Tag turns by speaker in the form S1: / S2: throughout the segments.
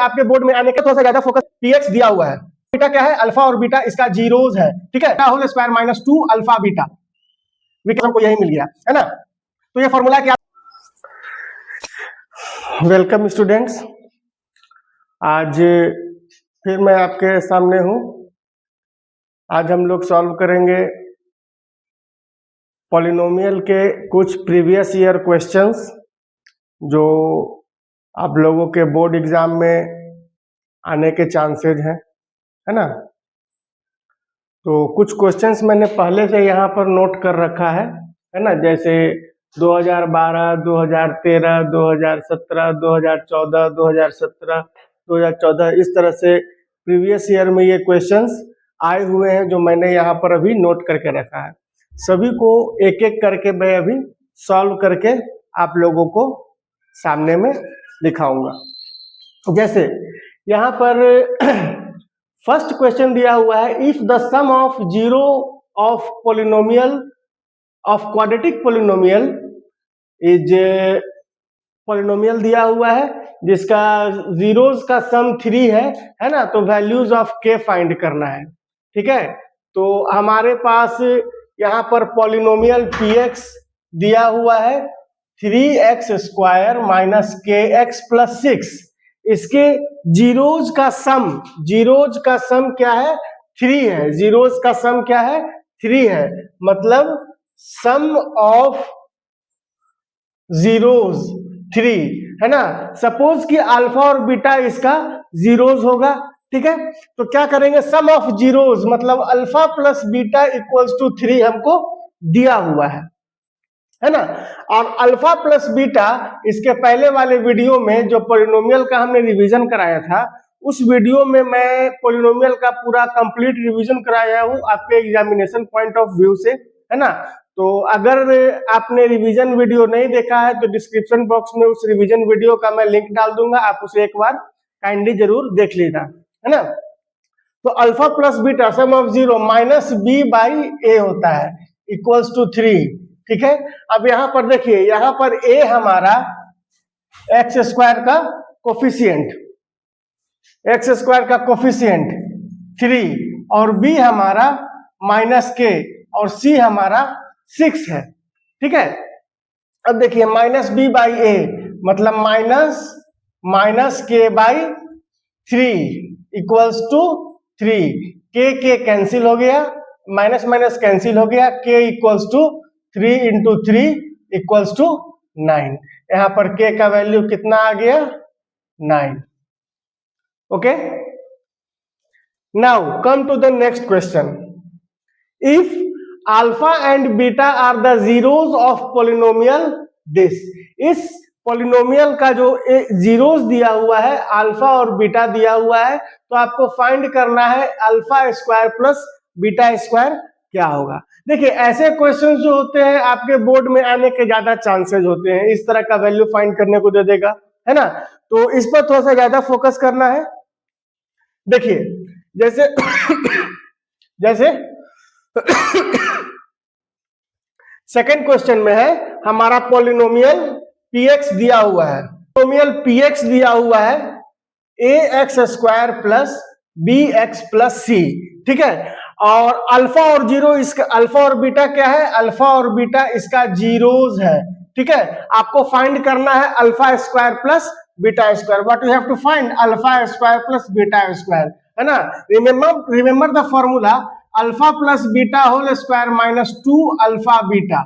S1: आपके बोर्ड में आने का थोड़ा सा ज्यादा फोकस, px दिया हुआ है, बीटा क्या है, अल्फा और बीटा इसका जीरोज है, ठीक है, whole square minus 2 alpha beta, हमको यही मिल गया है ना। तो ये फॉर्मूला क्या, वेलकम स्टूडेंट्स, आज फिर मैं आपके सामने हूं। आज हम लोग सॉल्व करेंगे पॉलिनोमियल के कुछ प्रीवियस ईयर क्वेश्चंस जो आप लोगों के बोर्ड एग्जाम में आने के चांसेज हैं, है ना। तो कुछ क्वेश्चंस मैंने पहले से यहाँ पर नोट कर रखा है ना, जैसे 2012, 2013, 2017, 2014, 2017, 2014, इस तरह से प्रीवियस ईयर में ये क्वेश्चंस आए हुए हैं जो मैंने यहाँ पर अभी नोट करके रखा है। सभी को एक एक करके मैं अभी सॉल्व करके आप लोगों को सामने में दिखाऊंगा। जैसे यहाँ पर फर्स्ट क्वेश्चन दिया हुआ है, if the sum of zero of polynomial of quadratic polynomial is, polynomial दिया हुआ है जिसका जीरोस का सम 3 है ना, तो वैल्यूज ऑफ के फाइंड करना है, ठीक है। तो हमारे पास यहाँ पर पॉलिनोमियल px दिया हुआ है 3x square minus kx plus 6, इसके जीरोज का सम क्या है, 3 है, जीरोज का सम क्या है, 3 है, मतलब सम ऑफ जीरोज 3 है ना। सपोज कि अल्फा और बीटा इसका जीरोज होगा, ठीक है। तो क्या करेंगे, सम ऑफ जीरोज मतलब alpha plus beta equals to 3 हमको दिया हुआ है ना। और अल्फा प्लस बीटा इसके पहले वाले वीडियो में जो पॉलिनोमियल का हमने रिवीजन कराया था, उस वीडियो में मैं पॉलिनोमियल का पूरा कंप्लीट रिवीजन कराया हूं आपके एग्जामिनेशन पॉइंट ऑफ व्यू से, है ना। तो अगर आपने रिवीजन वीडियो नहीं देखा है तो डिस्क्रिप्शन बॉक्स में उस रिवीजन वीडियो का मैं लिंक डाल दूंगा, आप उसे एक बार काइंडली जरूर देख लेना, है ना। तो alpha plus beta sum of zero minus B by A होता है इक्वल्स टू 3, ठीक है। अब यहाँ पर देखिए, यहाँ पर ए हमारा एक्स स्क्वायर का कोफिशिएंट 3 और बी हमारा माइनस के और सी हमारा 6 है, ठीक है। अब देखिए माइनस बी बाई ए मतलब माइनस के बाई 3 इक्वल्स टू 3, के कैंसिल हो गया, माइनस माइनस कैंसिल हो गया, K equals to 3 into 3 equals to 9। यहाँ पर के का वैल्यू कितना आ गया, 9। Okay, now come to the next question, if alpha and beta are the zeros of polynomial this, इस पॉलिनोमियल का जो जीरोज दिया हुआ है, अल्फा और बीटा दिया हुआ है, तो आपको फाइंड करना है alpha square plus beta square क्या होगा। देखिए ऐसे क्वेश्चन जो होते हैं आपके बोर्ड में आने के ज्यादा चांसेस होते हैं, इस तरह का वैल्यू फाइंड करने को दे देगा, है ना। तो इस पर थोड़ा सा ज्यादा फोकस करना है। देखिए जैसे सेकंड क्वेश्चन में है हमारा पॉलिनोमियल px दिया हुआ है, पॉलिनोमियल px दिया हुआ है ax square plus bx plus c, ठीक है। और अल्फा और जीरो, इसका अल्फा और बीटा क्या है, अल्फा और बीटा इसका जीरोज है, ठीक है। आपको फाइंड करना है alpha square plus beta square, what you have to find, alpha square plus beta square, है ना। Remember the formula, alpha plus beta whole square minus 2 alpha beta.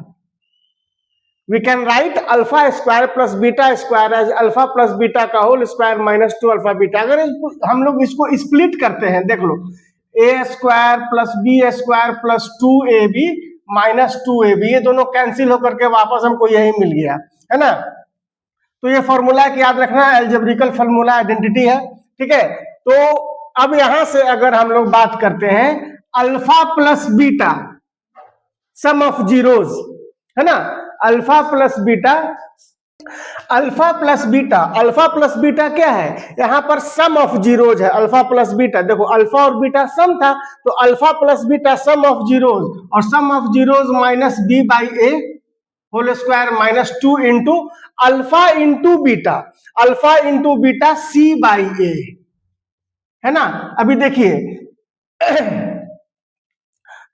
S1: We can write alpha square plus beta square as alpha plus beta का whole square minus 2 alpha beta. अगर हम लोग इसको split करते हैं, देख लो, A square plus B square plus 2ab minus 2ab, ये दोनों कैंसिल होकर के वापस हमको यही मिल गया, है ना। तो ये फॉर्मूला याद रखना है, एल्जेब्रिकल फॉर्मूला आइडेंटिटी है, ठीक है। तो अब यहां से अगर हम लोग बात करते हैं alpha plus beta sum of zeros, है ना, alpha plus beta, alpha plus beta क्या है, यहां पर सम ऑफ जीरोज है, अल्फा प्लस बीटा। देखो अल्फा और बीटा सम था, तो alpha plus beta sum of zeros, और sum of zeros minus B by A whole square minus 2 into alpha into beta C by A, है ना। अभी देखिए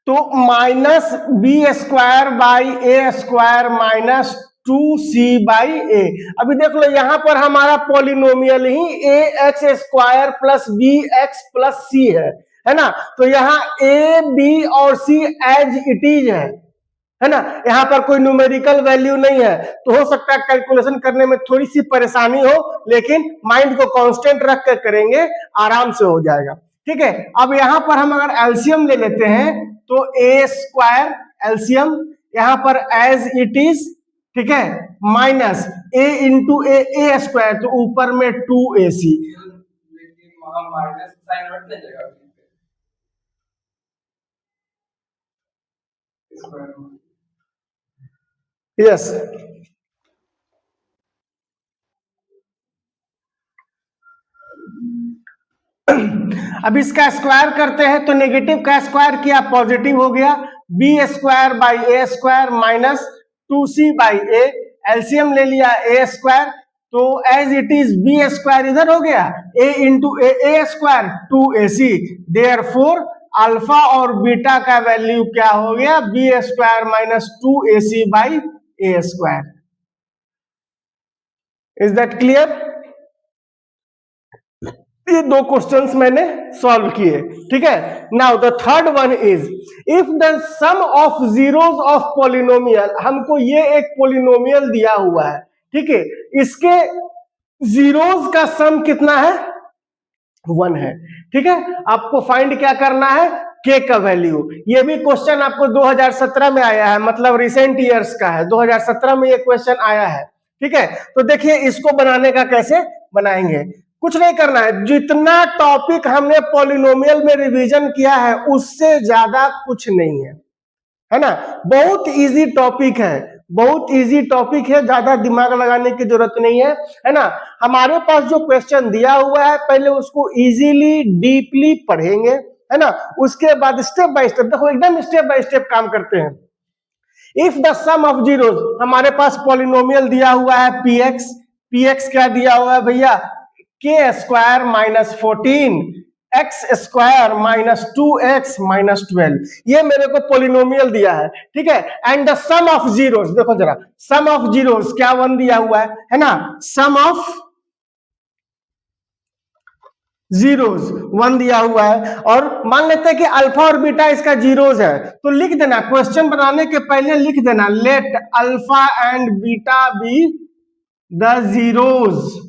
S1: तो minus B square by A square minus 2c by A. अभी देख लो यहां पर हमारा पॉलिनोमियल ही A X square plus B X plus C है ना। तो यहाँ ए बी और सी एज इट इज है ना। यहाँ पर कोई न्यूमेरिकल वैल्यू नहीं है, तो हो सकता है कैलकुलेशन करने में थोड़ी सी परेशानी हो, लेकिन माइंड को कांस्टेंट रख कर करेंगे, आराम से हो जाएगा। ठीक है, अब यहाँ पर हम अगर एलसीएम ले लेते हैं तो ए स्क्वायर एलसीएम यहाँ पर एज इट इज, ठीक है, minus A into A square, तो ऊपर में 2ac। यस, अब इसका स्क्वायर करते हैं तो नेगेटिव का स्क्वायर किया पॉजिटिव हो गया, B square by A square minus 2c by A. LCM ले लिया ए स्क्वायर, तो as it is B square इधर हो गया, A into A square 2ac। Therefore alpha और बीटा का वैल्यू क्या हो गया, B square minus 2ac by A square. Is that clear? ये दो क्वेश्चंस मैंने सॉल्व किए। ठीक है, now the third one is if the sum of zeros of polynomial, हमको ये एक पॉलिनोमियल दिया हुआ है, ठीक है, इसके जीरोस का सम कितना है, 1 है। ठीक है, आपको फाइंड क्या करना है, के का वैल्यू। ये भी क्वेश्चन आपको 2017 में आया है, मतलब रिसेंट ईयर्स का है, 2017 में ये क्वेश्चन आया है। ठीक है, तो देखिए इसको बनाने का कैसे बनाएंगे। कुछ नहीं करना है, जितना टॉपिक हमने पॉलिनोमियल में रिवीजन किया है उससे ज्यादा कुछ नहीं है ना। बहुत इजी टॉपिक है, बहुत इजी टॉपिक है, ज्यादा दिमाग लगाने की जरूरत नहीं है ना। हमारे पास जो क्वेश्चन दिया हुआ है पहले उसको इजीली डीपली पढ़ेंगे, है ना, उसके बाद स्टेप बाय स्टेप, देखो एकदम स्टेप बाय स्टेप काम करते हैं। If the sum of zeros, हमारे पास पॉलिनोमियल दिया हुआ है पीएक्स क्या दिया हुआ है भैया, K square minus 14 X square minus 2x minus 12, ये मेरे को पॉलिनोमियल दिया है। ठीक है, and the sum of zeros, देखो जरा सम ऑफ जीरोस क्या 1 दिया हुआ है ना, सम ऑफ जीरोस 1 दिया हुआ है, और मान लेते हैं कि अल्फा और बीटा इसका जीरोस है, तो लिख देना, क्वेश्चन बनाने के पहले लिख देना, late alpha and beta be the zeros.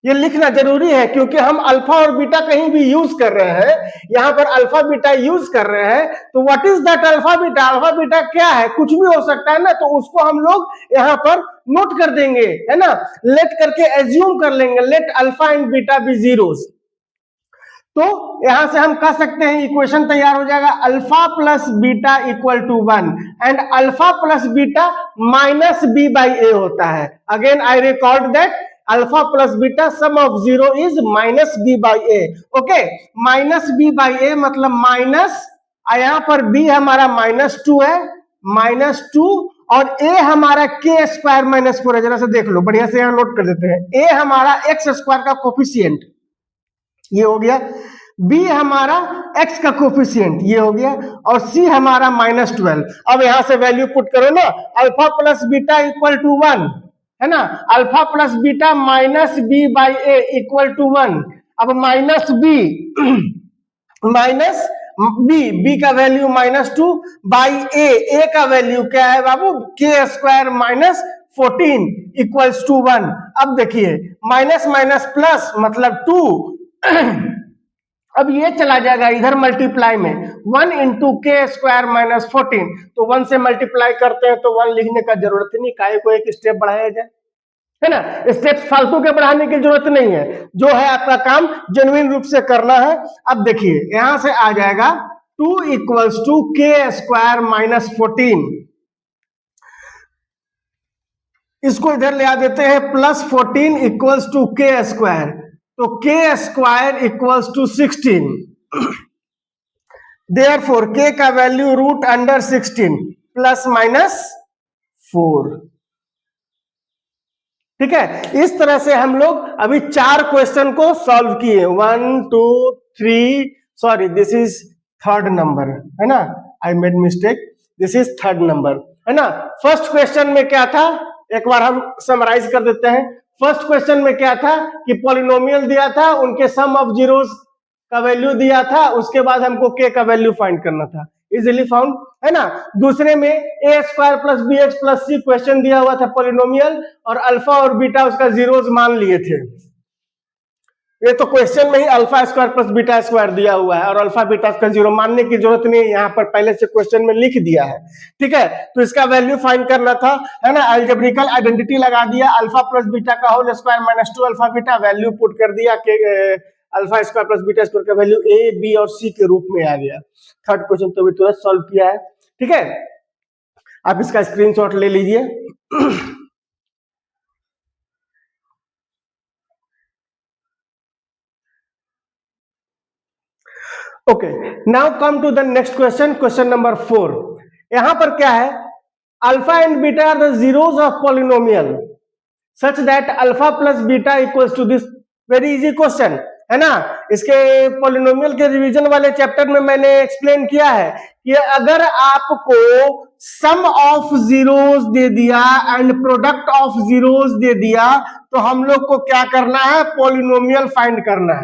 S1: ये लिखना जरूरी है क्योंकि हम अल्फा और बीटा कहीं भी यूज कर रहे हैं, यहां पर अल्फा बीटा यूज कर रहे हैं, तो what is that alpha beta, alpha beta क्या है, कुछ भी हो सकता है ना, तो उसको हम लोग यहाँ पर नोट कर देंगे, है ना, लेट करके एज्यूम कर लेंगे, let alpha and beta be zeros. तो यहां से हम कह सकते हैं इक्वेशन तैयार हो जाएगा, alpha plus beta equal to 1 and alpha plus beta minus B by A होता है। Again I record that alpha plus beta sum of zero is minus B by A. Okay, minus B by A मतलब minus, यहां पर B हमारा -2 है, -2, और ए हमारा के स्क्वायर माइनस 4 है। जरा से देख लो, बढ़िया से यहां नोट कर देते हैं, ए हमारा एक्स स्क्वायर का कोफिशिएंट ये हो गया, बी हमारा x का कोफिशिएंट ये हो गया, और c हमारा -12। अब यहां से वैल्यू पुट करो ना, alpha plus beta equal to 1, है ना, alpha plus beta minus B by A equal to 1। अब माइनस बी माइनस बी का वैल्यू -2 बाई ए का वैल्यू क्या है बाबू, के स्क्वायर माइनस 14 इक्वल्स टू 1। अब देखिए माइनस माइनस प्लस मतलब 2 अब ये चला जाएगा इधर मल्टीप्लाई में, 1 इंटू के स्क्वायर माइनस 14, तो 1 से मल्टीप्लाई करते हैं तो 1 लिखने का जरूरत नहीं, काहे को एक स्टेप बढ़ाया जाए, है ना, स्टेप फालतू के बढ़ाने की जरूरत नहीं है, जो है आपका काम जेन्युइन रूप से करना है। अब देखिए यहां से आ जाएगा 2 equals to K square minus 14, इसको इधर ले आ देते हैं, plus 14 equals to K square, तो K square equals to 16, therefore K का value root under 16 plus minus 4। ठीक है, इस तरह से हम लोग अभी 4 क्वेश्चन को सॉल्व किए। 1 2 3, sorry this is third number, है ना, I made mistake, this is third number, है ना। फर्स्ट क्वेश्चन में क्या था, एक बार हम समराइज कर देते हैं। फर्स्ट क्वेश्चन में क्या था कि पॉलिनोमियल दिया था, उनके सम ऑफ जीरोस का वैल्यू दिया था, उसके बाद हमको के का वैल्यू फाइंड करना था, इजिली फाउंड, है ना। दूसरे में A square plus B X plus C question दिया हुआ था पॉलिनोमियल, और अल्फा और बीटा उसका जीरोस मान लिए थे। ये तो क्वेश्चन में ही alpha square plus beta square दिया हुआ है, और अल्फा बीटा का जीरो मानने की जरूरत नहीं है, यहाँ पर पहले से क्वेश्चन में लिख दिया है। ठीक है, तो इसका वैल्यू फाइंड करना था, है ना। अलजेब्रिकल आइडेंटिटी लगा दिया, अल्फा प्लस बीटा का whole square minus 2 alpha beta, value put कर दिया कि alpha square plus beta square का वैल्यू ए बी और सी के रूप में आ गया। थर्ड क्वेश्चन तो भी तुरंत सॉल्व किया है। ठीक है, आप इसका स्क्रीनशॉट ले लीजिए। Okay, now come to the next question, question number 4। यहां पर क्या है, alpha and beta are the zeros of polynomial such that alpha plus beta equals to this. Very easy question, है ना। इसके पॉलिनोमियल के रिवीजन वाले चैप्टर में मैंने एक्सप्लेन किया है कि अगर आपको सम ऑफ जीरोस दे दिया एंड प्रोडक्ट ऑफ जीरोस दे दिया, तो हम लोग को क्या करना है, पॉलिनोमियल फाइंड करना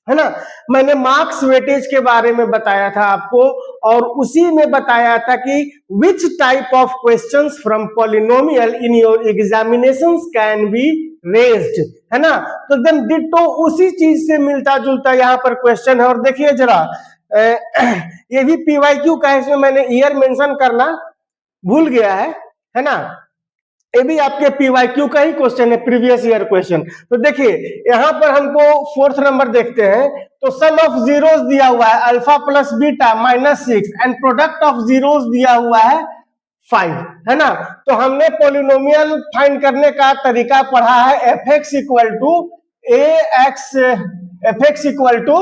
S1: है ना। मैंने मार्क्स वेटेज के बारे में बताया था आपको, और उसी में बताया था कि which type of questions from polynomial in your examinations can be raised, है ना। तो एकदम डिट्टो उसी चीज से मिलता जुलता यहाँ पर क्वेश्चन है। और देखिए जरा, ये भी पीवाईक्यू का है, इसमें मैंने ईयर मेंशन करना भूल गया है ना। ये भी आपके पीवाईक्यू का ही क्वेश्चन है, प्रीवियस ईयर क्वेश्चन। तो देखिए यहां पर हमको फोर्थ नंबर देखते हैं, तो सम ऑफ जीरोस दिया हुआ है alpha plus beta minus 6 and product of zeros दिया हुआ है 5, है ना। तो हमने पॉलिनोमियल फाइंड करने का तरीका पढ़ा है, F X equal to A X, F X equal to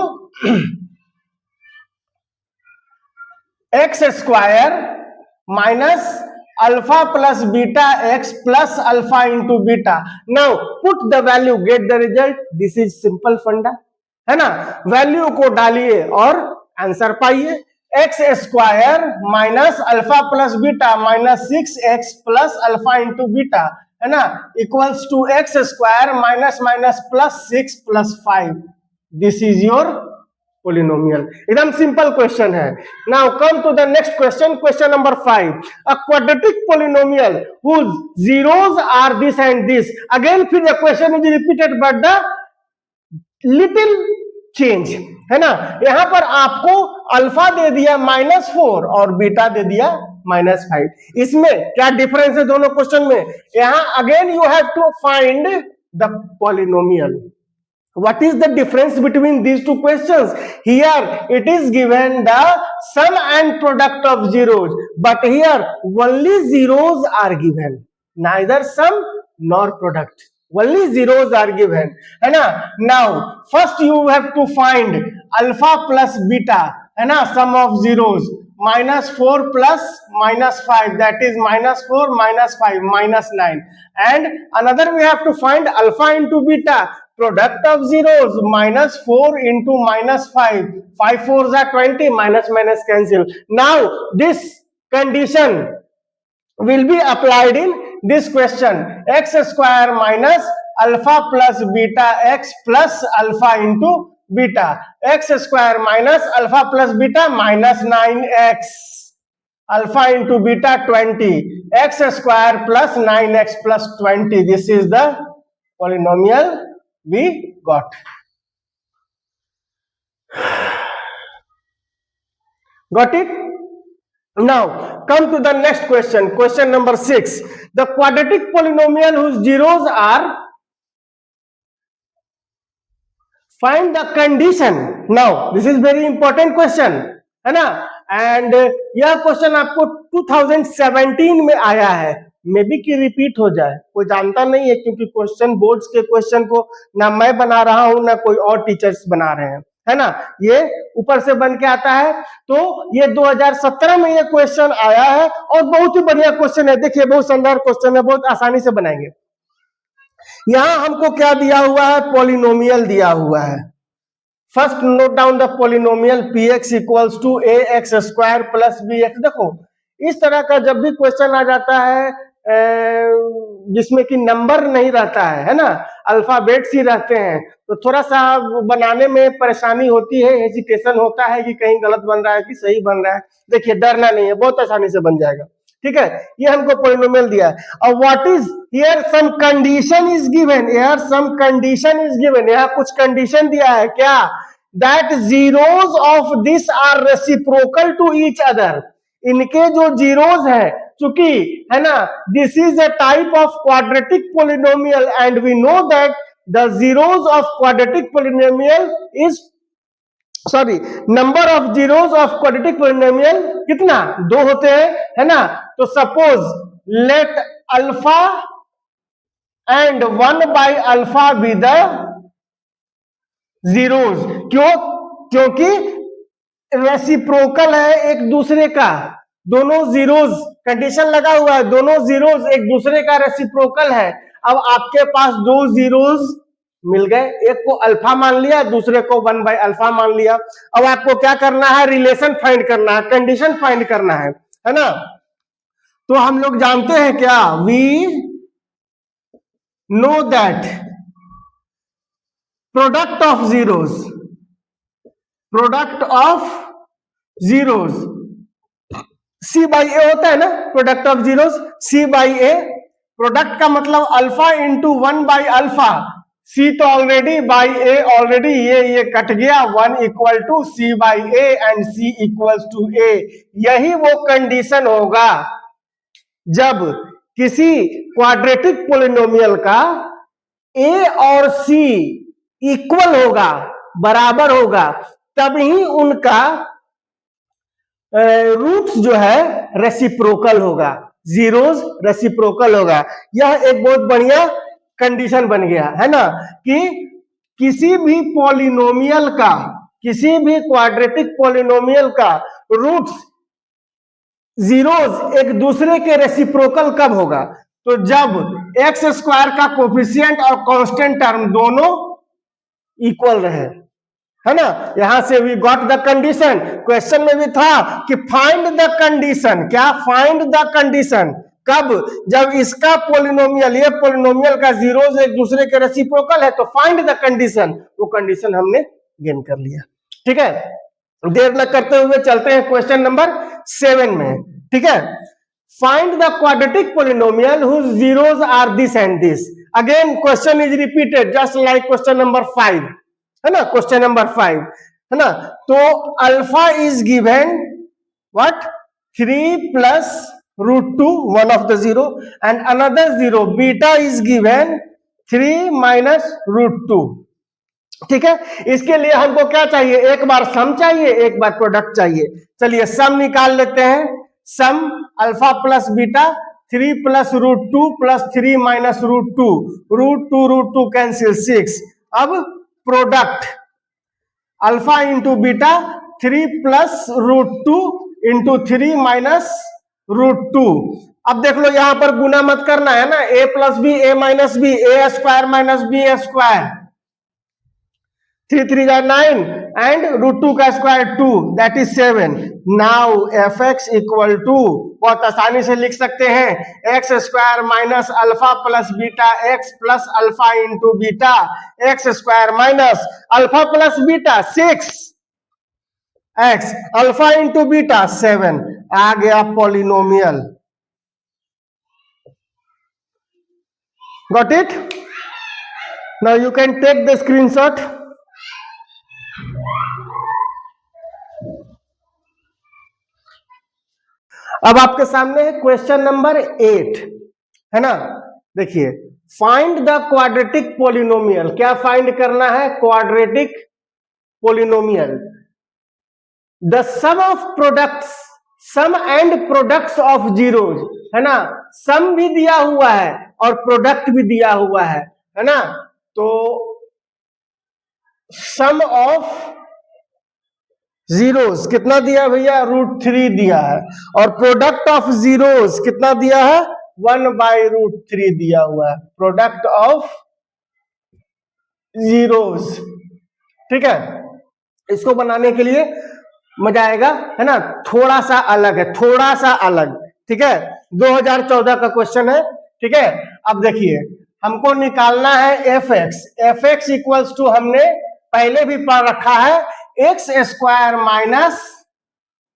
S1: X square minus alpha plus beta X plus alpha into beta. Now put the value, get the result. This is simple funda, है ना। Value को डालिए और answer पाइए। X square minus alpha plus beta minus 6x plus alpha into beta, है ना, equals to X square minus minus plus 6 plus 5। This is your polynomial। एकदम simple question है। Now come to the next question, question number 5। A quadratic polynomial whose zeros are this and this। Again फिर the question is repeated but the little change, है ना। यहां पर आपको alpha दे दिया -4 और बीटा दे दिया -5। इसमें क्या डिफरेंस है दोनों क्वेश्चन में? यहां again you have to find the polynomial. What is the difference between these two questions? Here it is given the sum and product of zeros, but here only zeros are given, neither sum nor product, only zeros are given, है ना। Now first you have to find alpha plus beta, है ना, sum of zeros, -4 plus -5, that is -4 -5 -9, and another we have to find alpha into beta, product of zeros, -4 into -5, 5 4s are 20, minus minus cancel. Now this condition will be applied in this question, x square minus alpha plus beta x plus alpha into beta, x square minus alpha plus beta minus 9x, alpha into beta 20, x square plus 9x plus 20. This is the polynomial we got. Got it? Now come to the next question, question number 6. The quadratic polynomial whose zeros are, find the condition. Now this is very important question, है ना। And यह question आपको 2017 में आया है, may be कि repeat हो जाए, कोई जानता नहीं है, क्योंकि क्वेश्चन बोर्ड्स के क्वेश्चन को ना मैं बना रहा हूं ना कोई और टीचर्स बना रहे हैं, है ना, ये ऊपर से बन के आता है। तो ये 2017 में ये क्वेश्चन आया है और बहुत ही बढ़िया क्वेश्चन है। देखिए बहुत शानदार क्वेश्चन है, बहुत आसानी से बनाएंगे। यहां हमको क्या दिया हुआ है, पॉलिनोमियल दिया हुआ है। First note down the polynomial px equals to ax square plus bx। देखो इस तरह का जब भी क्वेश्चन आ जाता है जिसमें कि नंबर नहीं रहता है ना, अल्फाबेट्स ही रहते हैं, तो थोड़ा सा बनाने में परेशानी होती है, हेजिटेशन होता है कि कहीं गलत बन रहा है कि सही बन रहा है। देखिए डरना नहीं है, बहुत आसानी से बन जाएगा। ठीक है, ये हमको पॉलिनोमियल दिया है। और what is here, some condition is given, here some condition is given, यहाँ कुछ कंडीशन दिया है क्या, that zeros of this are reciprocal to each other. इनके जो जीरोज है, चूंकि है ना, this is a type of quadratic polynomial and we know that the zeros of quadratic polynomial is sorry number of zeros of quadratic polynomial कितना, 2 होते हैं, है ना। तो suppose let alpha and 1 by alpha be the zeros. क्यों, क्योंकि reciprocal है एक दूसरे का, दोनों जीरोज, कंडीशन लगा हुआ है, दोनों जीरोज एक दूसरे का रेसिप्रोकल है। अब आपके पास 2 जीरोज मिल गए, एक को अल्फा मान लिया, दूसरे को 1 बाय अल्फा मान लिया। अब आपको क्या करना है, रिलेशन फाइंड करना है, कंडीशन फाइंड करना है ना। तो हम लोग जानते हैं क्या, we know that product of zeros, product of zeros C by A होता है ना, product of zeros C by A. Product का मतलब alpha into 1 by alpha, C तो ऑलरेडी बाई ए ऑलरेडी, ये कट गया, 1 equal to C by A and C equals to A. यही वो कंडीशन होगा जब किसी क्वाड्रेटिक पोलिनोमियल का ए और सी इक्वल होगा, बराबर होगा, तभी उनका रूट्स जो है रेसिप्रोकल होगा, जीरोज रेसिप्रोकल होगा। यह एक बहुत बढ़िया कंडीशन बन गया है ना, कि किसी भी पॉलिनोमियल का, किसी भी क्वाड्रेटिक पॉलिनोमियल का रूट्स जीरोज एक दूसरे के रेसिप्रोकल कब होगा, तो जब एक्स स्क्वायर का कोफिशिएंट और कांस्टेंट टर्म दोनों इक्वल रहे, है ना। यहां से we got the condition. Question में भी था कि फाइंड द कंडीशन, क्या, फाइंड द कंडीशन, कब, जब इसका पोलिनोमियल, ये पोलिनोमियल का जीरोज एक दूसरे के रेसिप्रोकल है, तो फाइंड द कंडीशन। वो कंडीशन हमने गेन कर लिया। ठीक है, देर न करते हुए चलते हैं क्वेश्चन नंबर 7 में। ठीक है, find the quadratic polynomial whose zeros are this and this. Again question is repeated just like question number 5, है ना, क्वेश्चन नंबर 5, है ना। तो alpha is given what, 3 plus √2, one of the zero, and another zero, beta is given 3 minus √2। ठीक है, इसके लिए हमको क्या चाहिए, एक बार सम चाहिए, एक बार प्रोडक्ट चाहिए। चलिए सम निकाल लेते हैं। Sum alpha plus beta, 3 plus √2 प्लस 3 माइनस √2, √2 कैंसिल 6। अब product alpha into beta, 3 plus √2 into 3 minus √2। अब देख लो यहां पर गुना मत करना है ना, a plus B, a minus B, A square minus B square, 3 3 9 and √2 का square 2, that is 7। Now F X equal to, बहुत आसानी से लिख सकते हैं, X square minus alpha plus beta X plus alpha into beta X square minus alpha plus beta 6 X alpha into beta 7। आ गया पॉलिनोमियल। Got it? Now you can take the screenshot. अब आपके सामने है क्वेश्चन नंबर 8, है ना। देखिए, फाइंड द क्वाड्रेटिक पोलिनोमियल। क्या फाइंड करना है, quadratic polynomial. The sum of products, sum and products of zeros, है ना। सम भी दिया हुआ है और प्रोडक्ट भी दिया हुआ है ना। तो सम ऑफ जीरोस कितना दिया भैया, √3 दिया है, और प्रोडक्ट ऑफ जीरोस कितना दिया है, 1/√3 दिया हुआ है, प्रोडक्ट ऑफ जीरोस। ठीक है, इसको बनाने के लिए मजा आएगा, है ना, थोड़ा सा अलग है, थोड़ा सा अलग। ठीक है, 2014 का क्वेश्चन है। ठीक है, अब देखिए हमको निकालना है f(x) इक्वल्स टू, हमने पहले भी पढ़ रखा है, x² minus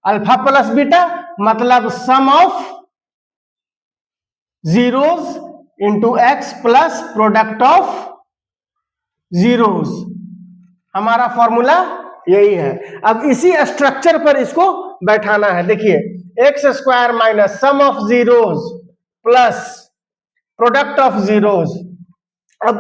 S1: alpha plus beta, मतलब sum of zeros into x plus product of zeros. हमारा फॉर्मूला यही है। अब इसी स्ट्रक्चर पर इसको बैठाना है। देखिए x² minus sum of zeros plus product of zeros. अब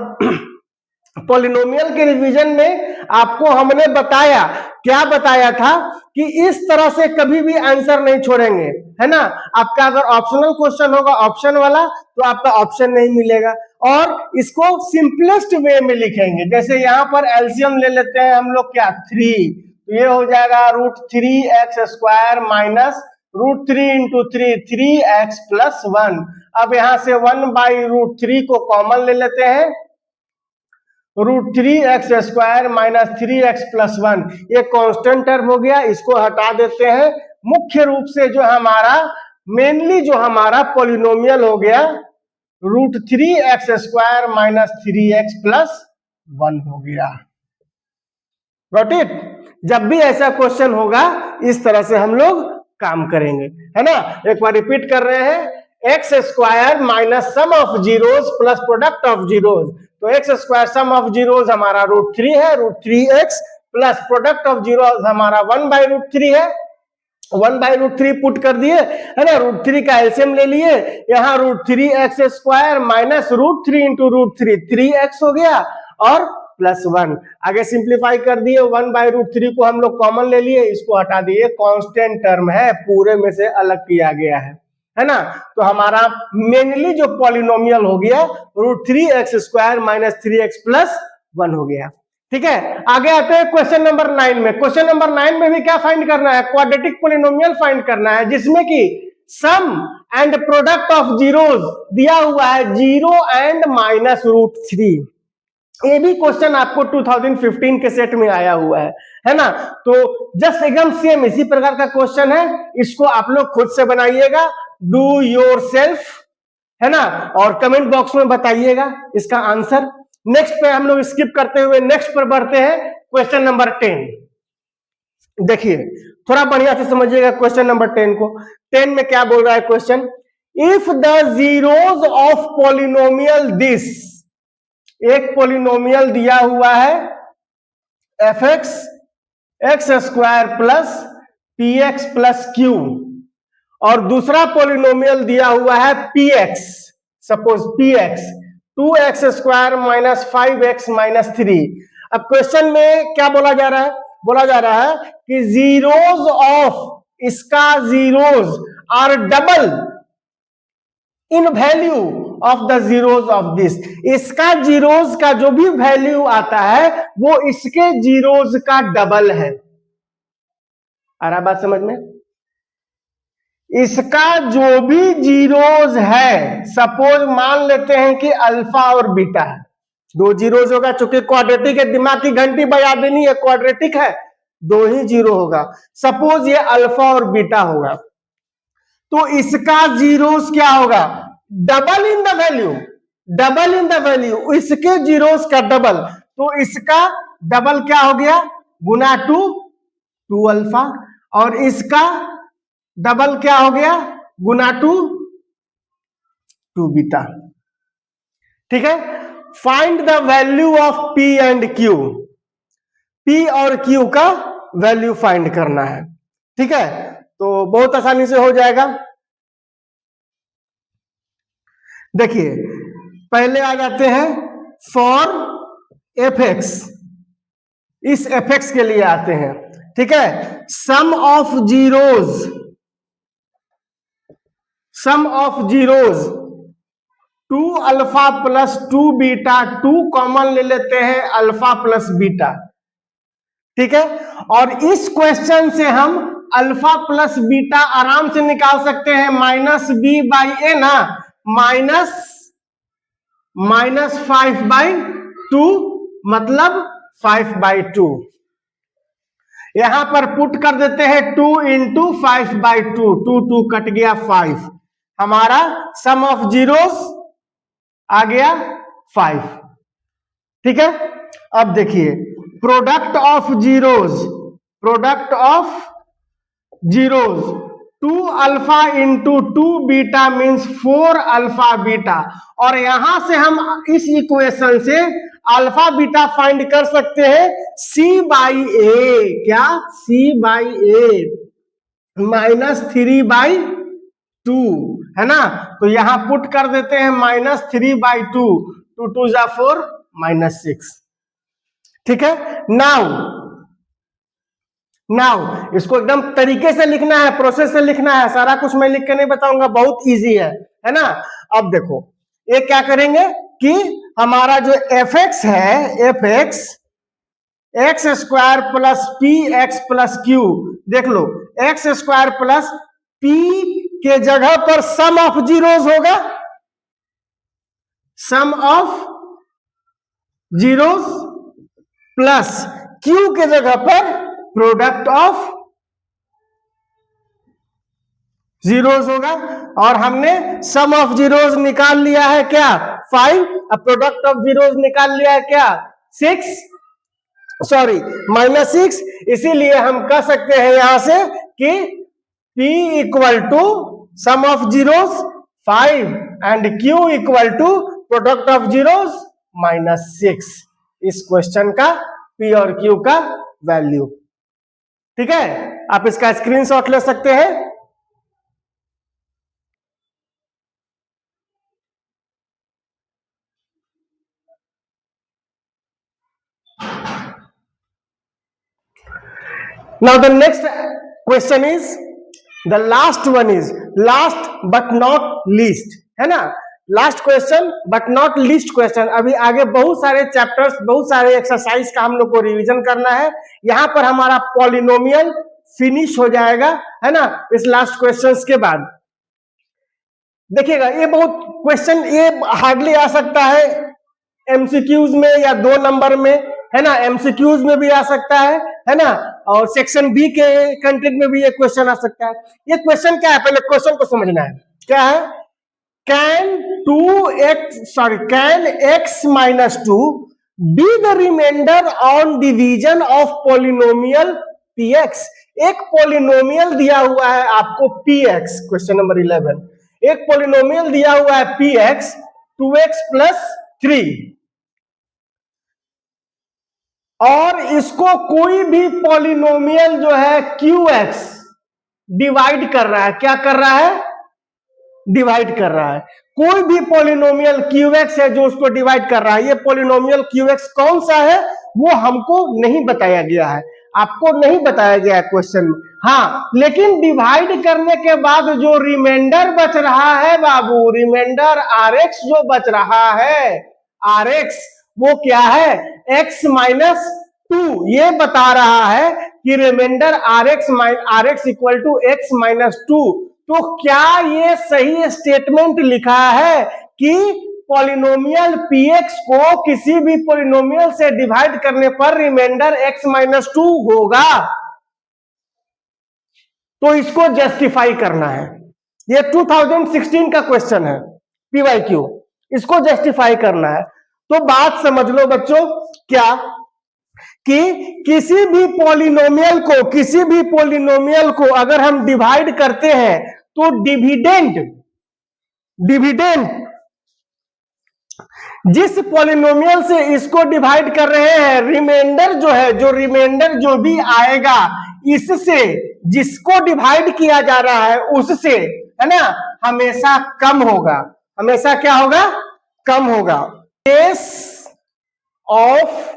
S1: पॉलिनोमियल के रिवीजन में आपको हमने बताया, क्या बताया था, कि इस तरह से कभी भी आंसर नहीं छोड़ेंगे, है ना। आपका अगर ऑप्शनल क्वेश्चन होगा ऑप्शन वाला, तो आपका ऑप्शन नहीं मिलेगा, और इसको सिंपलेस्ट वे में लिखेंगे। जैसे यहाँ पर एलसीएम ले लेते हैं हम लोग, क्या 3, तो ये हो जाएगा √3x² minus √3 into 3x plus 1। अब यहां से 1/√3 को कॉमन ले लेते हैं, √3x² माइनस 3x प्लस 1, ये कांस्टेंट टर्म हो गया, इसको हटा देते हैं। मुख्य रूप से जो हमारा मेनली जो हमारा पॉलिनोमियल हो गया √3x² माइनस 3x प्लस 1 हो गया। Got it. जब भी ऐसा क्वेश्चन होगा इस तरह से हम लोग काम करेंगे, है ना। एक बार रिपीट कर रहे हैं, x² minus sum of zeros plus product of zeros. तो x² सम ऑफ जीरोस हमारा √3 है, √3x plus product of zeros हमारा 1/√3 है, 1/√3 पुट कर दिए, है ना। √3 का एलसीएम ले लिए, यहाँ √3x² माइनस √3 इंटू √3 3x हो गया, और प्लस 1 आगे सिंप्लीफाई कर दिए, 1/√3 को हम लोग कॉमन ले लिए, इसको हटा दिए, कांस्टेंट टर्म है, पूरे में से अलग किया गया है ना। तो हमारा मेनली जो पॉलिनोमियल हो गया √3x² माइनस 3x प्लस 1 हो गया। ठीक है, आगे आते हैं क्वेश्चन नंबर 9 में। क्वेश्चन नंबर 9 में भी क्या फाइंड करना है, क्वाड्रेटिक पॉलिनोमियल फाइंड करना है, जिसमें कि सम एंड प्रोडक्ट ऑफ जीरोस दिया हुआ है 0 एंड माइनस √3। ये भी क्वेश्चन आपको 2015 के सेट में आया हुआ है ना। तो जस्ट एकदम सेम इसी प्रकार का क्वेश्चन है, इसको आप लोग खुद से बनाइएगा, डू योरसेल्फ, है ना, और कमेंट बॉक्स में बताइएगा इसका आंसर। नेक्स्ट पे हम लोग स्किप करते हुए नेक्स्ट पर बढ़ते हैं, क्वेश्चन नंबर 10। देखिए थोड़ा बढ़िया से समझिएगा क्वेश्चन नंबर 10 को। 10 में क्या बोल रहा है question, if the zeros of polynomial this, एक पॉलिनोमियल दिया हुआ है f(x) x² plus px plus q, और दूसरा पॉलिनोमियल दिया हुआ है px, suppose px 2x² minus 5x minus 3। अब क्वेश्चन में क्या बोला जा रहा है, बोला जा रहा है कि जीरोस ऑफ, इसका zeros are double in value of the zeros of this, इसका जीरोस का जो भी वैल्यू आता है वो इसके जीरोस का डबल है। आ रहा बात समझ में, इसका जो भी जीरोस है, सपोज मान लेते हैं कि अल्फा और बीटा है, दो जीरोस होगा, चूंकि क्वाड्रेटिक है, दिमाग की घंटी बजा देनी है, क्वाड्रेटिक है, दो ही जीरो होगा। सपोज ये अल्फा और बीटा होगा, तो इसका जीरोस क्या होगा, double in the value, double in the value, इसके जीरोस का डबल, तो इसका डबल क्या हो गया, गुना 2 अल्फा, और इसका डबल क्या हो गया, गुना 2 बीटा। ठीक है, find the value of p and q, p और q का वैल्यू फाइंड करना है। ठीक है, तो बहुत आसानी से हो जाएगा। देखिए पहले आ जाते हैं फॉर f(x), इस f(x) के लिए आते हैं। ठीक है, sum of zeros, sum of zeros 2 alpha plus 2 beta, 2 common ले लेते हैं, अल्फा प्लस बीटा, ठीक है। और इस क्वेश्चन से हम अल्फा प्लस बीटा आराम से निकाल सकते हैं, -b/a ना, -5/2 मतलब 5/2। यहां पर पुट कर देते हैं 2 × 5/2, 2 कट गया 5, हमारा सम ऑफ जीरोस आ गया 5। ठीक है। अब देखिए product of zeros, 2 alpha into 2 beta means 4 alpha beta. और यहां से हम इस इक्वेशन से अल्फा बीटा फाइंड कर सकते हैं c/a, क्या c/a -3/2 है ना। तो यहां पुट कर देते हैं -3/2, 2 2 जा 4 -6। ठीक है। नाउ इसको एकदम तरीके से लिखना है, प्रोसेस से लिखना है, सारा कुछ मैं लिख के नहीं बताऊंगा, बहुत इजी है ना। अब देखो ये क्या करेंगे कि हमारा जो fx है, fx x² plus px plus q, देख लो x² प्लस p के जगह पर सम ऑफ जीरोस होगा, सम ऑफ जीरोस प्लस q के जगह पर प्रोडक्ट ऑफ जीरोस होगा। और हमने सम ऑफ जीरोस निकाल लिया है क्या, 5, अब प्रोडक्ट ऑफ जीरोस निकाल लिया है क्या, 6, सॉरी -6। इसीलिए हम कह सकते हैं यहां से कि P equal to sum of zeros 5 and Q equal to product of zeros -6। इस क्वेश्चन का P और Q का वैल्यू। ठीक है, आप इसका स्क्रीनशॉट ले सकते हैं। Now the next question is, the last one is last but not least, है ना। Last question but not least question. अभी आगे बहुत सारे चैप्टर्स, बहुत सारे एक्सरसाइज का हम लोग को रिवीजन करना है। यहां पर हमारा पॉलिनोमियल फिनिश हो जाएगा, है ना, इस लास्ट क्वेश्चंस के बाद। देखिएगा ये बहुत क्वेश्चन ये हार्डली आ सकता है एमसीक्यूज में या 2 नंबर में, है ना, एमसीक्यूज में भी आ सकता है ना, और सेक्शन बी के कंटेंट में भी ये क्वेश्चन आ सकता है। ये क्वेश्चन क्या है, पहले क्वेश्चन को समझना है। क्या है, can x - 2 be the remainder on division of polynomial px। एक पॉलिनोमियल दिया हुआ है आपको px, क्वेश्चन नंबर 11, एक पॉलिनोमियल दिया हुआ है px 2x + 3, और इसको कोई भी पॉलिनोमियल जो है qx डिवाइड कर रहा है। क्या कर रहा है, डिवाइड कर रहा है। कोई भी पॉलिनोमियल qx है जो उसको डिवाइड कर रहा है। ये पॉलिनोमियल qx कौन सा है वो हमको नहीं बताया गया है, आपको नहीं बताया गया है क्वेश्चन में। हाँ, लेकिन डिवाइड करने के बाद जो रिमाइंडर बच रहा है बाबू, रिमाइंडर rx जो बच रहा है, rx वो क्या है, x - 2। ये बता रहा है कि remainder rx equal to x - 2। तो क्या ये सही स्टेटमेंट लिखा है कि पॉलिनोमियल px को किसी भी पॉलिनोमियल से डिवाइड करने पर रिमाइंडर x - 2 होगा? तो इसको जस्टिफाई करना है। ये 2016 का क्वेश्चन है, PYQ, इसको जस्टिफाई करना है। तो बात समझ लो बच्चों, क्या कि किसी भी पॉलिनोमियल को अगर हम डिवाइड करते हैं तो डिविडेंड जिस पॉलिनोमियल से इसको डिवाइड कर रहे हैं, रिमाइंडर जो है, रिमाइंडर जो भी आएगा इससे, जिसको डिवाइड किया जा रहा है उससे, है ना, हमेशा कम होगा। हमेशा क्या होगा, कम होगा। Case of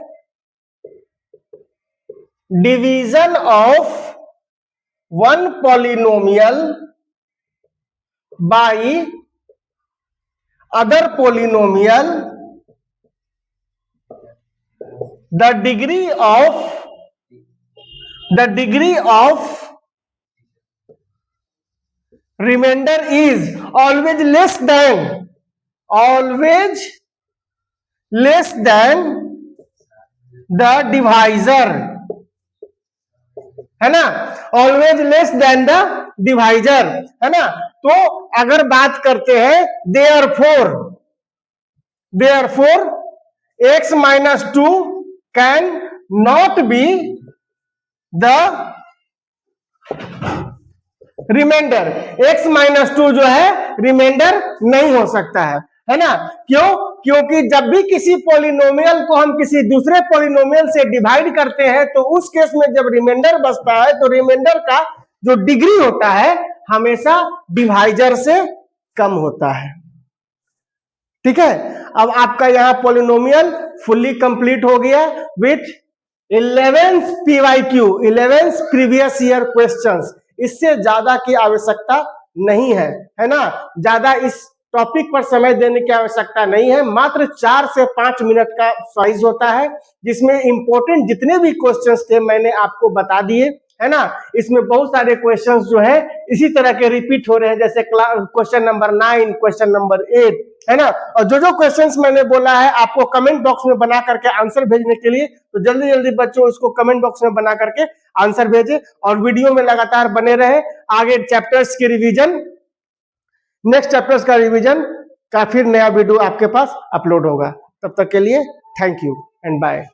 S1: division of one polynomial by other polynomial, the degree of the degree of remainder is always less than the divisor, है ना, always less than the divisor, है ना। तो अगर बात करते हैं therefore x minus 2 can not be the remainder, x minus 2 जो है रिमाइंडर नहीं हो सकता है ना। क्यों? क्योंकि जब भी किसी पॉलिनोमियल को हम किसी दूसरे पॉलिनोमियल से डिवाइड करते हैं तो उस केस में जब रिमाइंडर बचता है तो रिमाइंडर का जो डिग्री होता है हमेशा डिवाइजर से कम होता है। ठीक है, अब आपका यहां पॉलिनोमियल फुल्ली कंप्लीट हो गया with 11 PYQ, 11 previous year questions. इससे ज्यादा की आवश्यकता नहीं है ना। ज्यादा इस टॉपिक पर समय देने की आवश्यकता नहीं है। मात्र 4 से 5 मिनट का साइज होता है जिसमें इंपॉर्टेंट जितने भी क्वेश्चंस थे मैंने आपको बता दिए, है ना। इसमें बहुत सारे क्वेश्चंस जो है इसी तरह के रिपीट हो रहे हैं, जैसे क्वेश्चन नंबर 9, क्वेश्चन नंबर 8, है ना। और जो क्वेश्चंस मैंने बोला है आपको कमेंट बॉक्स में बना करके आंसर भेजने के लिए, तो जल्दी जल्दी बच्चों इसको कमेंट बॉक्स में बना करके आंसर भेजें और वीडियो में लगातार बने रहे। आगे चैप्टर्स की रिवीजन, नेक्स्ट चैप्टर्स का रिवीजन का फिर नया वीडियो आपके पास अपलोड होगा। तब तक के लिए थैंक यू एंड बाय।